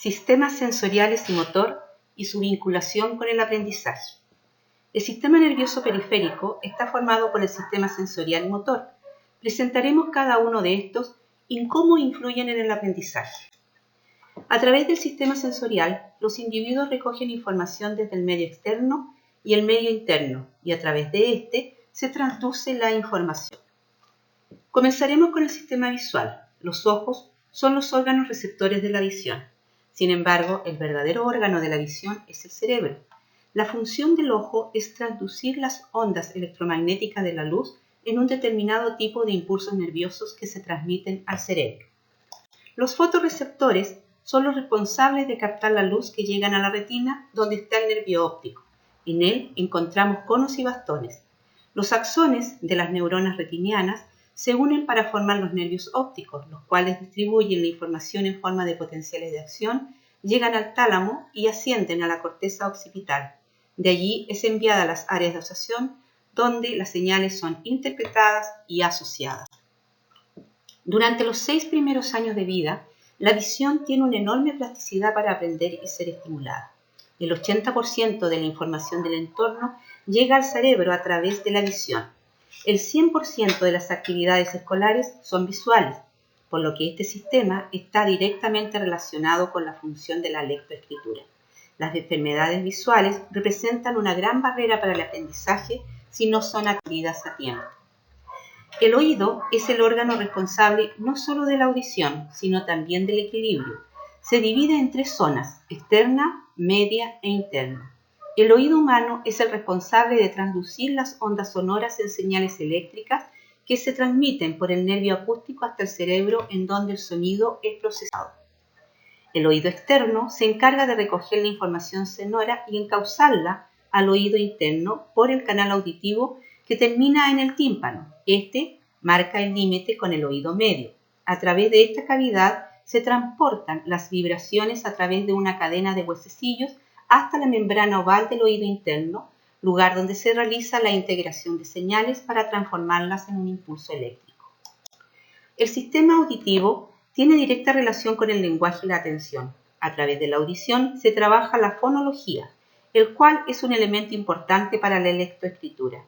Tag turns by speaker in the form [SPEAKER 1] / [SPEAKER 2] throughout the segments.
[SPEAKER 1] sistemas sensoriales y motor y su vinculación con el aprendizaje. El sistema nervioso periférico está formado por el sistema sensorial y motor. Presentaremos cada uno de estos y cómo influyen en el aprendizaje. A través del sistema sensorial, los individuos recogen información desde el medio externo y el medio interno, y a través de este se traduce la información. Comenzaremos con el sistema visual. Los ojos son los órganos receptores de la visión. Sin embargo, el verdadero órgano de la visión es el cerebro. La función del ojo es traducir las ondas electromagnéticas de la luz en un determinado tipo de impulsos nerviosos que se transmiten al cerebro. Los fotorreceptores son los responsables de captar la luz que llegan a la retina, donde está el nervio óptico. En él encontramos conos y bastones. Los axones de las neuronas retinianas se unen para formar los nervios ópticos, los cuales distribuyen la información en forma de potenciales de acción, llegan al tálamo y ascienden a la corteza occipital. De allí es enviada a las áreas de asociación, donde las señales son interpretadas y asociadas. Durante los 6 primeros años de vida, la visión tiene una enorme plasticidad para aprender y ser estimulada. El 80% de la información del entorno llega al cerebro a través de la visión. El 100% de las actividades escolares son visuales, por lo que este sistema está directamente relacionado con la función de la lectoescritura. Las enfermedades visuales representan una gran barrera para el aprendizaje si no son atendidas a tiempo. El oído es el órgano responsable no solo de la audición, sino también del equilibrio. Se divide en 3 zonas: externa, media e interna. El oído humano es el responsable de transducir las ondas sonoras en señales eléctricas que se transmiten por el nervio acústico hasta el cerebro, en donde el sonido es procesado. El oído externo se encarga de recoger la información sonora y encauzarla al oído interno por el canal auditivo que termina en el tímpano. Este marca el límite con el oído medio. A través de esta cavidad se transportan las vibraciones a través de una cadena de huesecillos hasta la membrana oval del oído interno, lugar donde se realiza la integración de señales para transformarlas en un impulso eléctrico. El sistema auditivo tiene directa relación con el lenguaje y la atención. A través de la audición se trabaja la fonología, el cual es un elemento importante para la lectoescritura.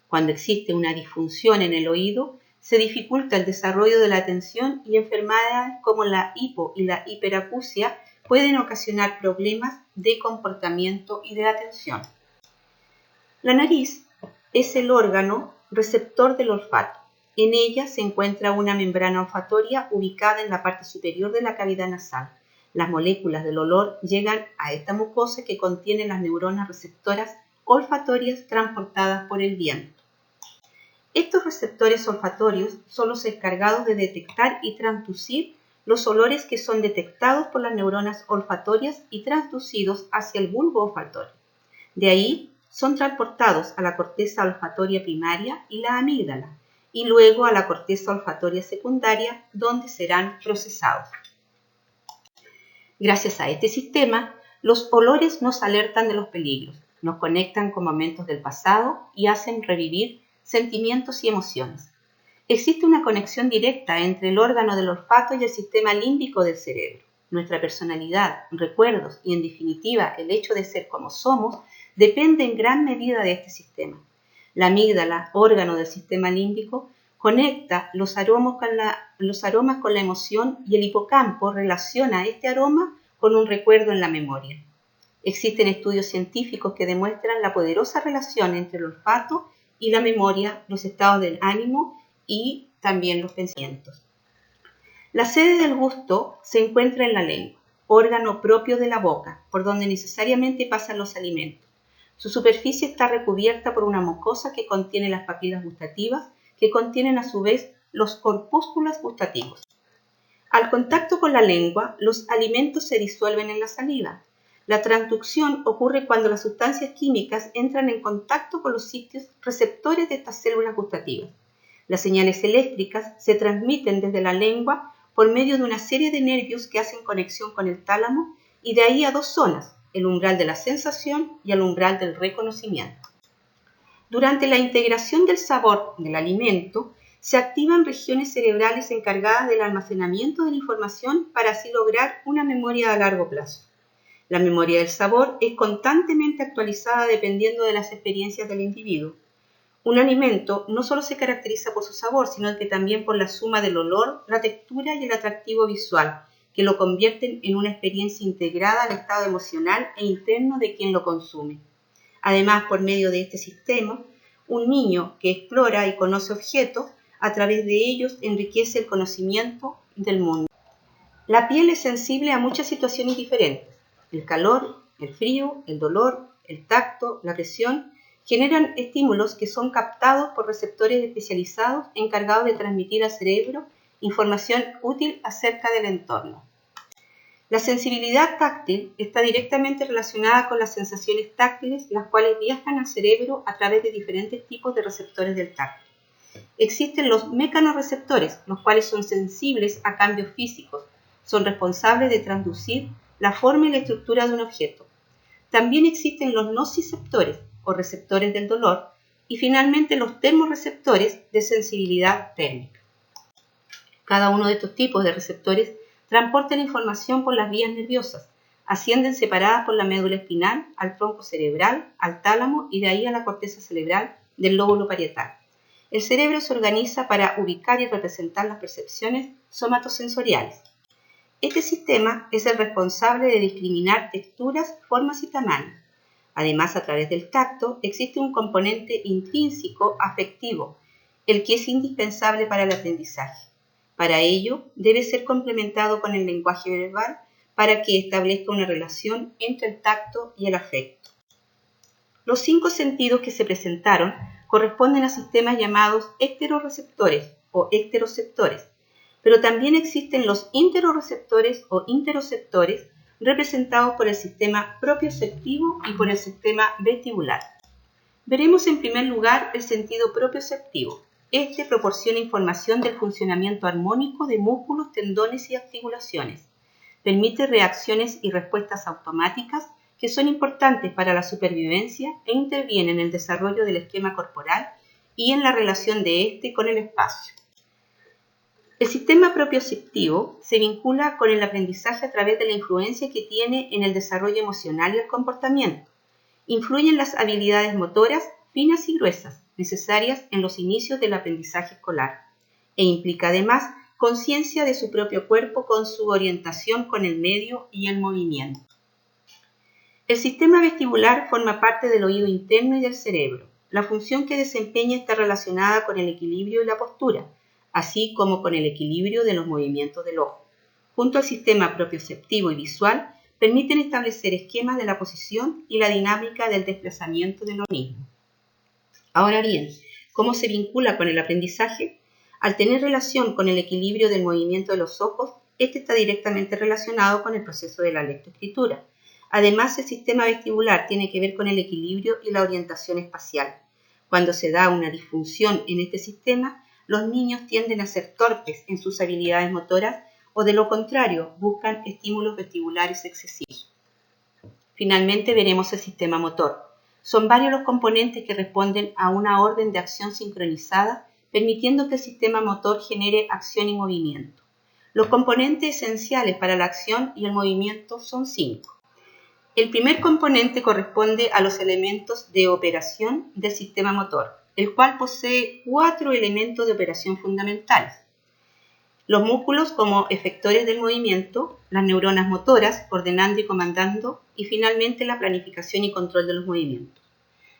[SPEAKER 1] Cuando existe una disfunción en el oído, se dificulta el desarrollo de la atención y enfermedades como la hipo y la hiperacusia pueden ocasionar problemas de comportamiento y de atención. La nariz es el órgano receptor del olfato. En ella se encuentra una membrana olfatoria ubicada en la parte superior de la cavidad nasal. Las moléculas del olor llegan a esta mucosa que contiene las neuronas receptoras olfatorias transportadas por el viento. Estos receptores olfatorios son los encargados de detectar y transducir los olores que son detectados por las neuronas olfatorias y transducidos hacia el bulbo olfatorio. De ahí son transportados a la corteza olfatoria primaria y la amígdala, y luego a la corteza olfatoria secundaria, donde serán procesados. Gracias a este sistema, los olores nos alertan de los peligros, nos conectan con momentos del pasado y hacen revivir sentimientos y emociones. Existe una conexión directa entre el órgano del olfato y el sistema límbico del cerebro. Nuestra personalidad, recuerdos y, en definitiva, el hecho de ser como somos, depende en gran medida de este sistema. La amígdala, órgano del sistema límbico, conecta los aromas con la emoción y el hipocampo relaciona este aroma con un recuerdo en la memoria. Existen estudios científicos que demuestran la poderosa relación entre el olfato y la memoria, los estados del ánimo y también los pensamientos. La sede del gusto se encuentra en la lengua, órgano propio de la boca, por donde necesariamente pasan los alimentos. Su superficie está recubierta por una mucosa que contiene las papilas gustativas, que contienen a su vez los corpúsculos gustativos. Al contacto con la lengua, los alimentos se disuelven en la saliva. La transducción ocurre cuando las sustancias químicas entran en contacto con los sitios receptores de estas células gustativas. Las señales eléctricas se transmiten desde la lengua por medio de una serie de nervios que hacen conexión con el tálamo y de ahí a 2 zonas, el umbral de la sensación y el umbral del reconocimiento. Durante la integración del sabor del alimento, se activan regiones cerebrales encargadas del almacenamiento de la información para así lograr una memoria a largo plazo. La memoria del sabor es constantemente actualizada dependiendo de las experiencias del individuo. Un alimento no solo se caracteriza por su sabor, sino que también por la suma del olor, la textura y el atractivo visual, que lo convierten en una experiencia integrada al estado emocional e interno de quien lo consume. Además, por medio de este sistema, un niño que explora y conoce objetos, a través de ellos enriquece el conocimiento del mundo. La piel es sensible a muchas situaciones diferentes. El calor, el frío, el dolor, el tacto, la presión, generan estímulos que son captados por receptores especializados encargados de transmitir al cerebro información útil acerca del entorno. La sensibilidad táctil está directamente relacionada con las sensaciones táctiles, las cuales viajan al cerebro a través de diferentes tipos de receptores del tacto. Existen los mecanorreceptores, los cuales son sensibles a cambios físicos, son responsables de transducir la forma y la estructura de un objeto. También existen los nociceptores, o receptores del dolor, y finalmente los termorreceptores de sensibilidad térmica. Cada uno de estos tipos de receptores transporta la información por las vías nerviosas, ascienden separadas por la médula espinal al tronco cerebral, al tálamo y de ahí a la corteza cerebral del lóbulo parietal. El cerebro se organiza para ubicar y representar las percepciones somatosensoriales. Este sistema es el responsable de discriminar texturas, formas y tamaños. Además, a través del tacto existe un componente intrínseco afectivo, el que es indispensable para el aprendizaje. Para ello, debe ser complementado con el lenguaje verbal para que establezca una relación entre el tacto y el afecto. Los 5 sentidos que se presentaron corresponden a sistemas llamados ecteroreceptores o ecteroceptores, pero también existen los interoreceptores o interoceptores representados por el sistema propioceptivo y por el sistema vestibular. Veremos en primer lugar el sentido propioceptivo. Este proporciona información del funcionamiento armónico de músculos, tendones y articulaciones. Permite reacciones y respuestas automáticas que son importantes para la supervivencia e interviene en el desarrollo del esquema corporal y en la relación de éste con el espacio. El sistema propioceptivo se vincula con el aprendizaje a través de la influencia que tiene en el desarrollo emocional y el comportamiento. Influye en las habilidades motoras finas y gruesas necesarias en los inicios del aprendizaje escolar e implica además conciencia de su propio cuerpo con su orientación con el medio y el movimiento. El sistema vestibular forma parte del oído interno y del cerebro. La función que desempeña está relacionada con el equilibrio y la postura, así como con el equilibrio de los movimientos del ojo. Junto al sistema propioceptivo y visual, permiten establecer esquemas de la posición y la dinámica del desplazamiento de lo mismo. Ahora bien, ¿cómo se vincula con el aprendizaje? Al tener relación con el equilibrio del movimiento de los ojos, este está directamente relacionado con el proceso de la lectoescritura. Además, el sistema vestibular tiene que ver con el equilibrio y la orientación espacial. Cuando se da una disfunción en este sistema, los niños tienden a ser torpes en sus habilidades motoras o de lo contrario, buscan estímulos vestibulares excesivos. Finalmente veremos el sistema motor. Son varios los componentes que responden a una orden de acción sincronizada, permitiendo que el sistema motor genere acción y movimiento. Los componentes esenciales para la acción y el movimiento son 5. El primer componente corresponde a los elementos de operación del sistema motor, el cual posee 4 elementos de operación fundamentales. Los músculos como efectores del movimiento, las neuronas motoras ordenando y comandando y finalmente la planificación y control de los movimientos.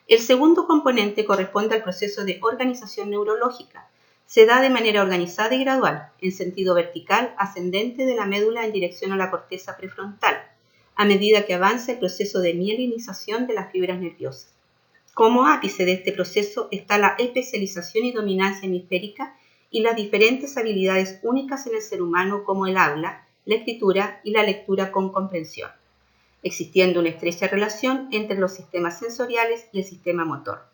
[SPEAKER 1] El segundo componente corresponde al proceso de organización neurológica. Se da de manera organizada y gradual, en sentido vertical ascendente de la médula en dirección a la corteza prefrontal, a medida que avanza el proceso de mielinización de las fibras nerviosas. Como ápice de este proceso está la especialización y dominancia hemisférica y las diferentes habilidades únicas en el ser humano como el habla, la escritura y la lectura con comprensión, existiendo una estrecha relación entre los sistemas sensoriales y el sistema motor.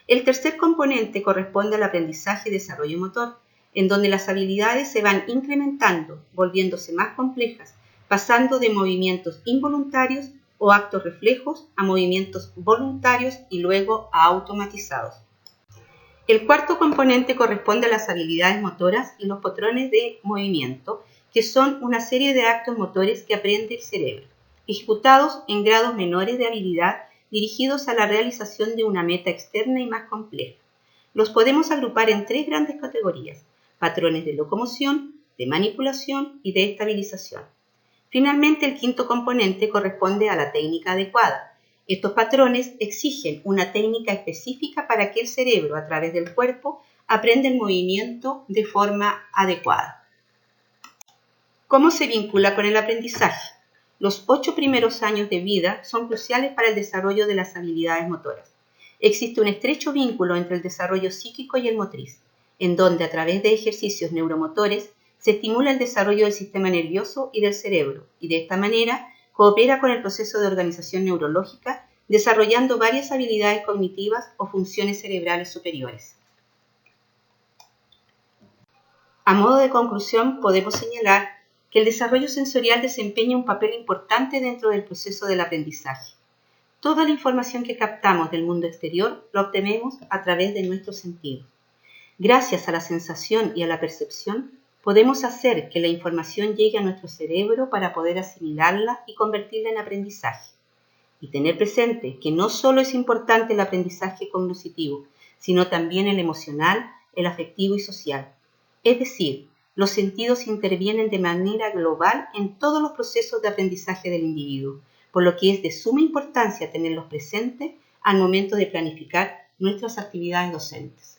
[SPEAKER 1] El tercer componente corresponde al aprendizaje y desarrollo motor, en donde las habilidades se van incrementando, volviéndose más complejas, pasando de movimientos involuntarios o actos reflejos a movimientos voluntarios y luego a automatizados. El cuarto componente corresponde a las habilidades motoras y los patrones de movimiento, que son una serie de actos motores que aprende el cerebro, ejecutados en grados menores de habilidad dirigidos a la realización de una meta externa y más compleja. Los podemos agrupar en tres grandes categorías: patrones de locomoción, de manipulación y de estabilización. Finalmente, el quinto componente corresponde a la técnica adecuada. Estos patrones exigen una técnica específica para que el cerebro, a través del cuerpo, aprenda el movimiento de forma adecuada. ¿Cómo se vincula con el aprendizaje? Los 8 primeros años de vida son cruciales para el desarrollo de las habilidades motoras. Existe un estrecho vínculo entre el desarrollo psíquico y el motriz, en donde a través de ejercicios neuromotores se estimula el desarrollo del sistema nervioso y del cerebro, y de esta manera coopera con el proceso de organización neurológica, desarrollando varias habilidades cognitivas o funciones cerebrales superiores. A modo de conclusión, podemos señalar que el desarrollo sensorial desempeña un papel importante dentro del proceso del aprendizaje. Toda la información que captamos del mundo exterior la obtenemos a través de nuestros sentidos. Gracias a la sensación y a la percepción, podemos hacer que la información llegue a nuestro cerebro para poder asimilarla y convertirla en aprendizaje. Y tener presente que no solo es importante el aprendizaje cognitivo, sino también el emocional, el afectivo y social. Es decir, los sentidos intervienen de manera global en todos los procesos de aprendizaje del individuo, por lo que es de suma importancia tenerlos presentes al momento de planificar nuestras actividades docentes.